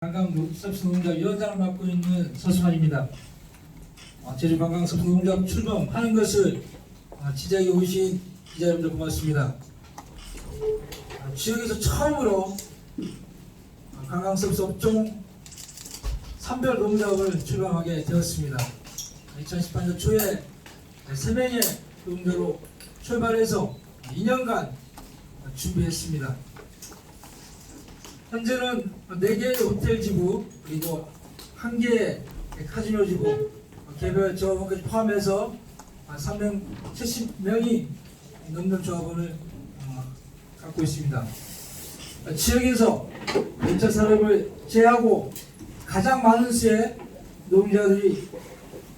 관광섭수노동자위원장을 맡고 있는 서수만입니다. 제주 관광섭수노동자 출범하는 것을 지자에 오신 기자 여러분들 고맙습니다. 지역에서 처음으로 관광서비스 업종 선별 노동자업을 출범하게 되었습니다. 2018년 초에 3명의 노동자로 출발해서 2년간 준비했습니다. 현재는 4개의 호텔 지부 그리고 1개의 카지노 지부 개별 조합원까지 포함해서 370명이 넘는 조합원을 갖고 있습니다. 지역에서 벤처 산업을 제외하고 가장 많은 수의 노동자들이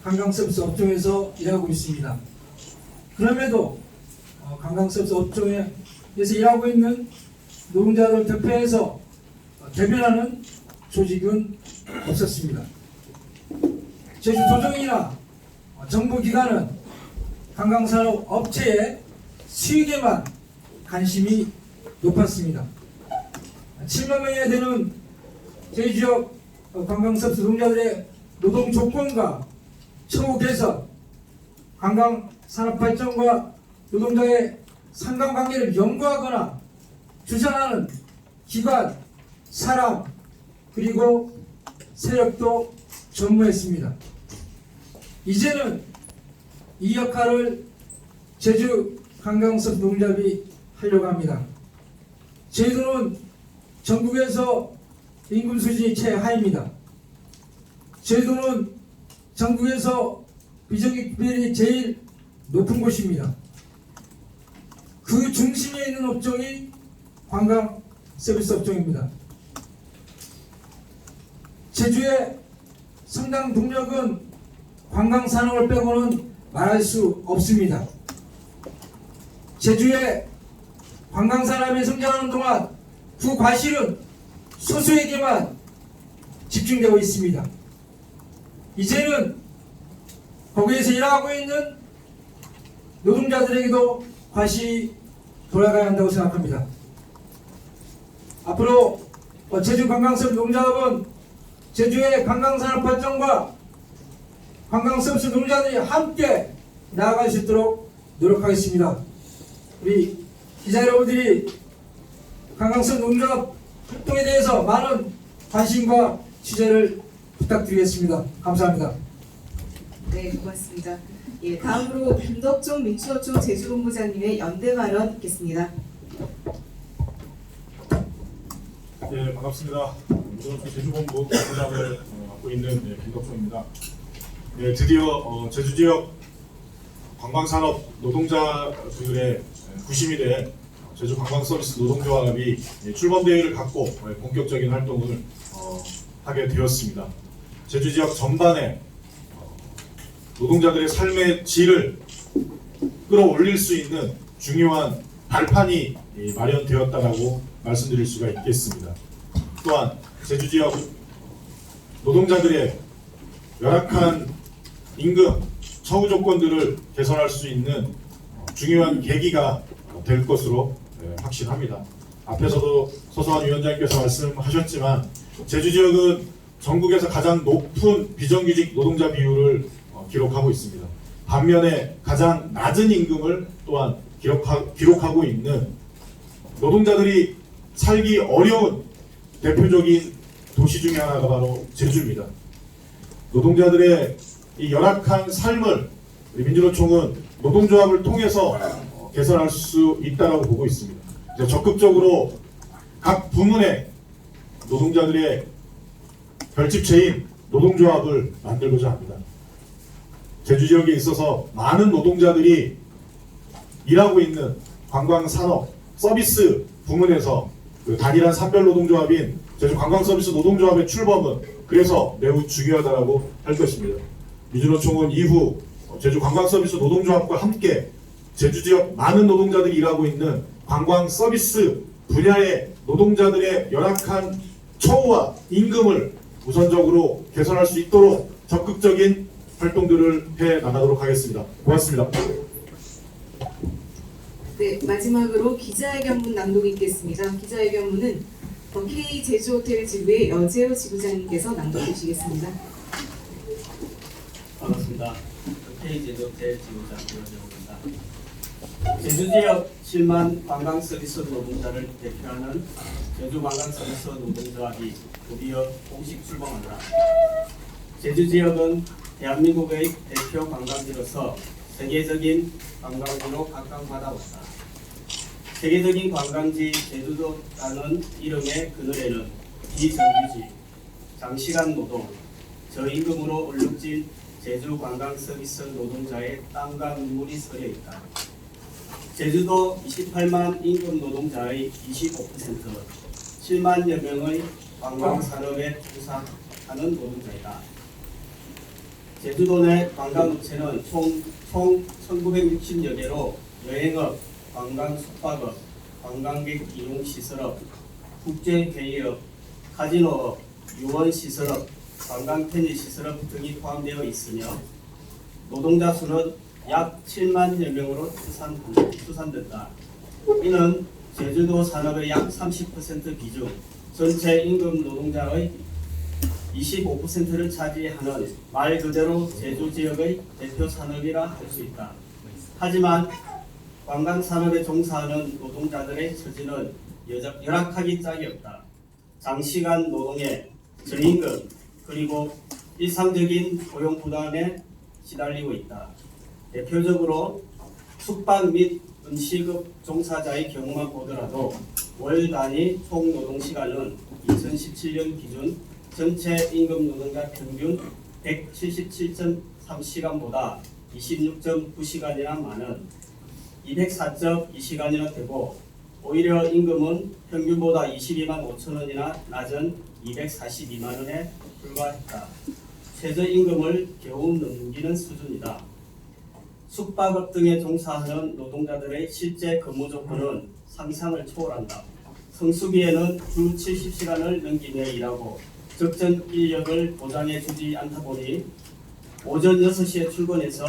관광서비스 업종에서 일하고 있습니다. 그럼에도 관광서비스 업종에서 일하고 있는 노동자들 대표해서 대변하는 조직은 없었습니다. 제주도정이나 정부기관은 관광산업 업체의 수익에만 관심이 높았습니다. 7만 명이나 되는 제주지역 관광서비스 노동자들의 노동 조건과 처우 개선, 관광산업 발전과 노동자의 상관관계를 연구하거나 주장하는 기관, 사람, 그리고 세력도 전무했습니다. 이제는 이 역할을 제주 관광서비스 노동자비 하려고 합니다. 제주도는 전국에서 임금 수준이 최하입니다. 제주도는 전국에서 비정규직 비율이 제일 높은 곳입니다. 그 중심에 있는 업종이 관광 서비스 업종입니다. 제주의 성장 동력은 관광 산업을 빼고는 말할 수 없습니다. 제주의 관광 산업이 성장하는 동안 그 과실은 소수에게만 집중되고 있습니다. 이제는 거기에서 일하고 있는 노동자들에게도 과실이 돌아가야 한다고 생각합니다. 앞으로 제주 관광서비스 노동자업은 제주의 관광산업 발전과 관광서비스 노동자들이 함께 나아갈 수 있도록 노력하겠습니다. 우리 기자 여러분들이 관광서비스 노동자업 활동에 대해서 많은 관심과 취재를 부탁드리겠습니다. 감사합니다. 네, 고맙습니다. 예, 다음으로 김덕종 민주노총 제주본부장님의 연대 발언 듣겠습니다. 네, 반갑습니다. 민주노총 제주본부 본부장을 맡고 있는 김덕종입니다. 네, 드디어 제주 지역 관광산업 노동자들의 구심이 된 제주 관광서비스 노동조합이 출범대회를 갖고 본격적인 활동을 하게 되었습니다. 제주 지역 전반에 노동자들의 삶의 질을 끌어올릴 수 있는 중요한 발판이 마련되었다고 말씀드릴 수가 있겠습니다. 또한 제주 지역 노동자들의 열악한 임금, 처우 조건들을 개선할 수 있는 중요한 계기가 될 것으로 확신합니다. 앞에서도 서수환 위원장님께서 말씀하셨지만 제주 지역은 전국에서 가장 높은 비정규직 노동자 비율을 기록하고 있습니다. 반면에 가장 낮은 임금을 또한 기록하고 있는 노동자들이 살기 어려운 대표적인 도시 중에 하나가 바로 제주입니다. 노동자들의 이 열악한 삶을 우리 민주노총은 노동조합을 통해서 개선할 수 있다고 보고 있습니다. 적극적으로 각 부문의 노동자들의 결집체인 노동조합을 만들고자 합니다. 제주 지역에 있어서 많은 노동자들이 일하고 있는 관광산업 서비스 부문에서 그 단일한 산별노동조합인 제주 관광서비스 노동조합의 출범은 그래서 매우 중요하다고 할 것입니다. 민주노총은 이후 제주 관광서비스 노동조합과 함께 제주 지역 많은 노동자들이 일하고 있는 관광서비스 분야의 노동자들의 열악한 처우와 임금을 우선적으로 개선할 수 있도록 적극적인 활동들을 해 나가도록 하겠습니다. 고맙습니다. 네, 마지막으로 기자회견문 낭독이 있겠습니다. 기자회견문은 K 제주호텔 지부의 여재호 지부장님께서 낭독해 주시겠습니다. 반갑습니다. K 제주호텔 지부장 여재호입니다. 제주 지역 7만 관광 서비스 노동자를 대표하는 제주 관광 서비스 노동조합이 드디어 공식 출범한다. 제주 지역은 대한민국의 대표 관광지로서 세계적인 관광지로 각광받아왔다. 세계적인 관광지 제주도라는 이름의 그늘에는 비정규직, 장시간 노동, 저임금으로 얼룩진 제주 관광 서비스 노동자의 땀과 눈물이 서려 있다. 제주도 28만 임금 노동자의 25%, 7만여 명의 관광 산업에 종사하는 노동자이다. 제주도 내 관광업체는 총 1960여 개로 여행업, 관광 숙박업, 관광객 이용 시설업, 국제회의업, 카지노업, 유원시설업, 관광 편의 시설업 등이 포함되어 있으며 노동자 수는 약 7만여 명으로 추산된다. 이는 제주도 산업의 약 30% 비중, 전체 임금 노동자의 25%를 차지하는 말 그대로 제주 지역의 대표 산업이라 할 수 있다. 하지만 관광 산업에 종사하는 노동자들의 처지는 열악하기 짝이 없다. 장시간 노동에 저임금 그리고 일상적인 고용 부담에 시달리고 있다. 대표적으로 숙박 및 음식업 종사자의 경우만 보더라도 월 단위 총 노동 시간은 2017년 기준 전체 임금 노동자 평균 177.3시간보다 26.9시간이나 많은 204.2시간이나 되고 오히려 임금은 평균보다 22만 5천 원이나 낮은 242만 원에 불과했다. 최저임금을 겨우 넘기는 수준이다. 숙박업 등에 종사하는 노동자들의 실제 근무 조건은 상상을 초월한다. 성수기에는 주 70시간을 넘기며 일하고 적정 인력을 보장해주지 않다 보니 오전 6시에 출근해서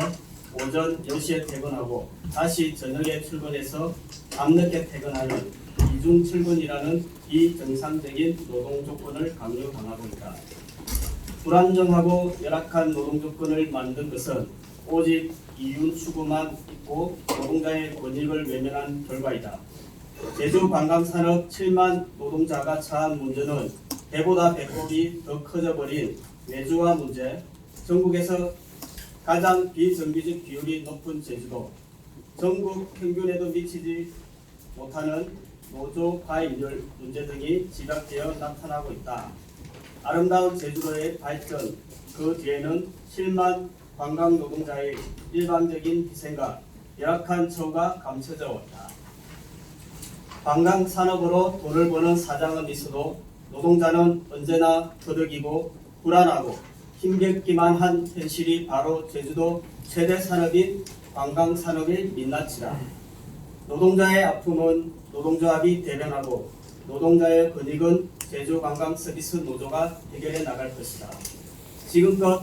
오전 10시에 퇴근하고 다시 저녁에 출근해서 밤늦게 퇴근하는 이중 출근이라는 비정상적인 노동 조건을 강요당하고 있다. 불안정하고 열악한 노동 조건을 만든 것은 오직 이윤 추구만 있고 노동자의 권익을 외면한 결과이다. 제주 관광산업 7만 노동자가 처한 문제는 배보다 배꼽이 더 커져버린 내주화 문제, 전국에서 가장 비정규직 비율이 높은 제주도, 전국 평균에도 미치지 못하는 노조 가입률 문제 등이 지각되어 나타나고 있다. 아름다운 제주도의 발전, 그 뒤에는 7만 관광 노동자의 일방적인 희생과 열악한 처우가 감춰져 왔다. 관광 산업으로 돈을 버는 사장은 있어도 노동자는 언제나 거덕이고 불안하고 힘겹기만 한 현실이 바로 제주도 최대 산업인 관광 산업의 민낯이다. 노동자의 아픔은 노동조합이 대변하고 노동자의 권익은 제주관광서비스 노조가 해결해 나갈 것이다. 지금껏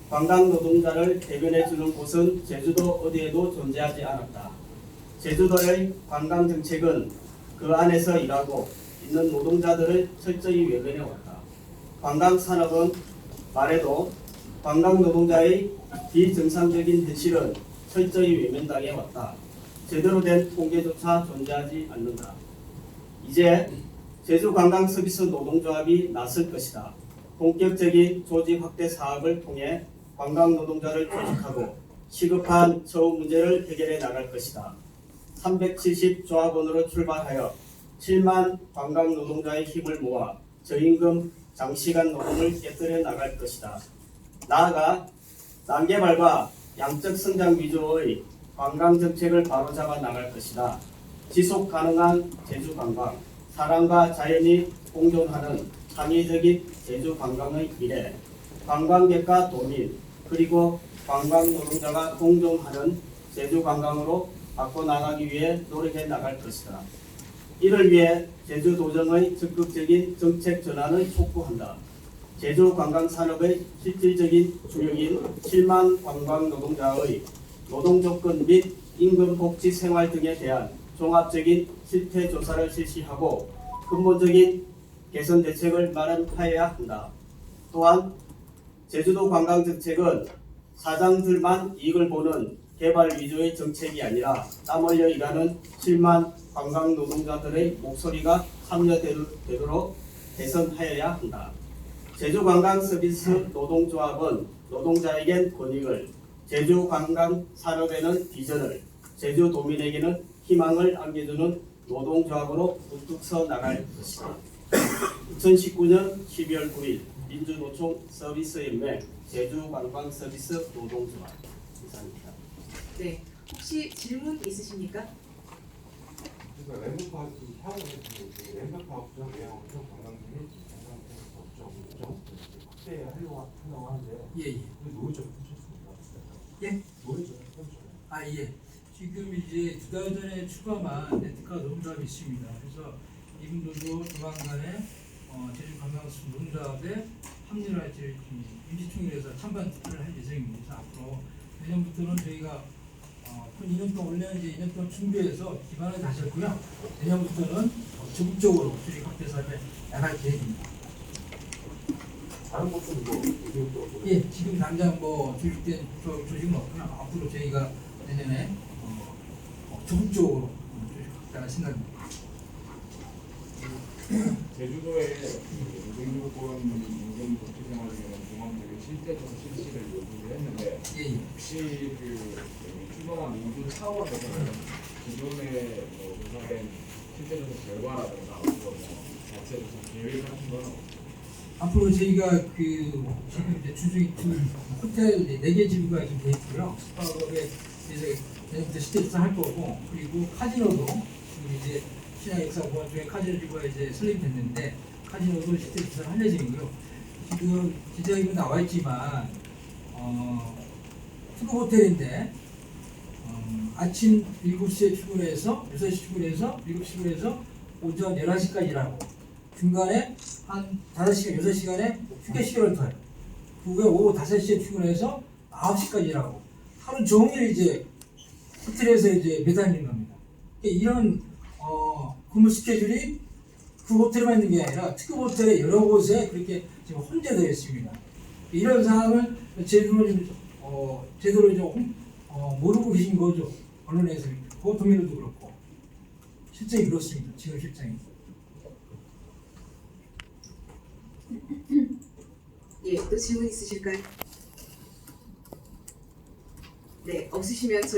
관광 노동자를 대변해 주는 곳은 제주도 어디에도 존재하지 않았다. 제주도의 관광 정책은 그 안에서 일하고 있는 노동자들을 철저히 외면해 왔다. 관광 산업은 말해도 관광 노동자의 비정상적인 현실은 철저히 외면당해 왔다. 제대로 된 통계조차 존재하지 않는다. 이제 제주관광서비스 노동조합이 나설 것이다. 본격적인 조직 확대 사업을 통해 관광 노동자를 조직하고 시급한 처우 문제를 해결해 나갈 것이다. 370 조합원으로 출발하여 7만 관광 노동자의 힘을 모아 저임금 장시간 노동을 깨뜨려 나갈 것이다. 나아가 단계발과 양적 성장 위주의 관광 정책을 바로잡아 나갈 것이다. 지속 가능한 제주 관광, 사람과 자연이 공존하는 창의적인 제주 관광의 미래, 관광객과 도민, 그리고 관광 노동자가 공존하는 제주 관광으로 바꿔나가기 위해 노력해 나갈 것이다. 이를 위해 제주도정의 적극적인 정책 전환을 촉구한다. 제주 관광 산업의 실질적인 주력인 7만 관광 노동자의 노동 조건 및 임금 복지 생활 등에 대한 종합적인 실태 조사를 실시하고 근본적인 개선 대책을 마련하여야 한다. 또한 제주도 관광 정책은 사장들만 이익을 보는 개발 위주의 정책이 아니라 땀 흘려 일하는 7만 관광 노동자들의 목소리가 참여되도록 개선하여야 한다. 제주관광서비스 노동조합은 노동자에겐 권익을, 제주관광산업에는 비전을, 제주도민에게는 희망을 안겨주는 노동조합으로 우뚝 서 나갈 것이다. 2019년 12월 9일 민주노총 서비스연맹 제주관광서비스 노동조합 이사입니다. 네, 혹시 질문 있으십니까? 그러니까 랜드파크 향후 랜드파크랑 외양하고 관광객이 관광객 확대하려고 하는데 예. 노조 보셨습니까? 예? 노조 아 예. 지금 이제 2달 전에 출범한 렌트카 노동조합이 있습니다. 그래서 이분들도 조만간에 제주관광수 노동조합에 합류를 할지 임시총회에서 찬반 투표를 할 예정입니다. 그래서 앞으로 내년부터는 저희가 한 2년 동안 원래는 이제 2년 동안 준비해서 기반을 다졌고요. 내년부터는 적극적으로 조직 확대 사업에 나갈 계획입니다. 다른 곳은 이거 예, 지금 당장 뭐 조직된 조직은 없고요. 앞으로 저희가 내년에 적극적으로 조직 확대할 생각입니다. 제주도의 노동조건 임금 복지 생활 중에는 공항적인 실제적 실시를 요구를 했는데 예. 혹시 그 출범한 노조 차원에서는 기존에 뭐 조사된 실제적 결과라든가 뭐 자체적 계획 같은 건 없나요? 앞으로 저희가 지금 이제 주주익 호텔 4개 지부가 지금 돼 있고요. 숙박업에 이제 내년부터 시대조사 할 거고, 그리고 카지노도 지금 이제 신한역사공원 중에 카지노 지부가 이제 설립됐는데 카지노도 시대조사를 할 예정이고요. 지금 기자회견 나와 있지만 특급 호텔인데 아침 7시에 출근해서 6시 출근해서 7시 출근해서 오전 11시까지 일하고 중간에 한 5시간, 6시간에 휴게 시간을 더요. 그 후에 오후 5시에 출근해서 9시까지 일하고 하루 종일 이제 호텔에서 이제 매달리는 겁니다. 이런 근무 스케줄이 그 호텔에만 있는 게 아니라 특급 호텔에 여러 곳에 그렇게 지금 혼재되어 있습니다. 이런 상황을 제대로 좀 모르고 계신 거죠. 언론에서 도민들도 그렇고 실정이 그렇습니다. 지금 실정이. 예, 또 질문 있으실까요? 네, 없으시면 저희